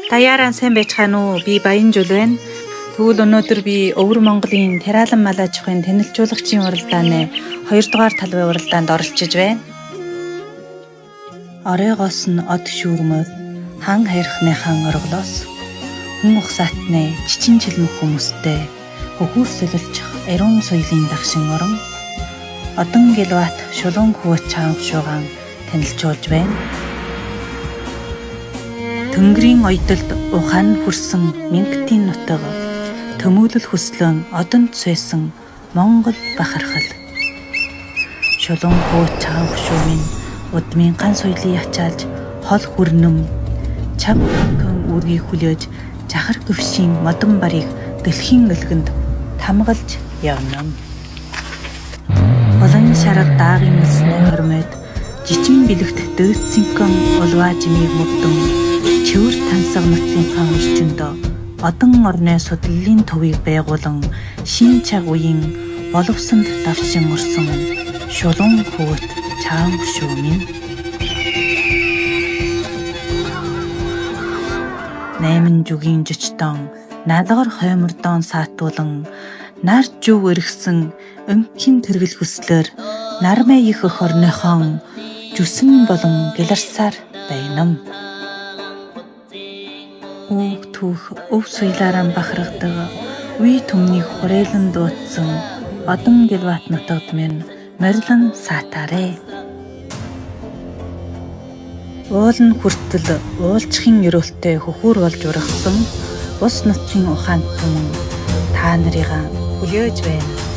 Даяараа сайн байцгаана уу? Би Баянжул байна. Тэгвэл өнөөдөр би Өвөр Монголын Тариалан мал аж ахуйн танилцуулагчийн уралдааны 2 дугаар талбай уралдаанд оролцож байна. Оройгоос нь од шүүрмөд хан хайрхныхан орголоос хүн ухсаатны чичин чилмэх хүмүүстэй хөхүүр солилчих эрүүн соёлын дагшин орон одон гэлбат шулуун хөвөт чаанх шуугаан танилцуулж байна. Тэнгэрийн ойдолд ухаан хүрсэн Мингтийн нутаг төмөөлөл хүслэн одонд сойсон Монгол бахархал. Шулуун хөвөт чаанх шуумын удмын ган соёлын ячаалж хол хүрнэм чам көн үргийг хүлээж жахар гөвшийн модон барыг дэлхийн өлгөнд тамгалж явна. Олон шарал даагийн мэлснээ хормойд жичин бэлэгт дөөцсинкэн улваа жимийг мөддөн чивэр тансаг нутгийн орчиндөө одон орны судлалын төвийг байгуулан шин чаг үеийн боловсонд давшин орсон шулуун хөвөт чаанх шуумын 8 жүгийн жичтон наалгар хоймордон саатуулан нар жүг өргсөн өнкийн тэргэл хүслээр нармай их өх орныхон жүсэн болон гэларсаар байнам. Үг түүх өв суйлааран бахархдаг үе төмний хүрээлэн дуудсан одон гэлбат нутагд минь морилон саатаарэ. Уулын хүртэл уулчхийн өрөөлтөй хөхүүр болж ургасан бус нутгийн ухаанд түмэн та нарыгаа хүлээж байна.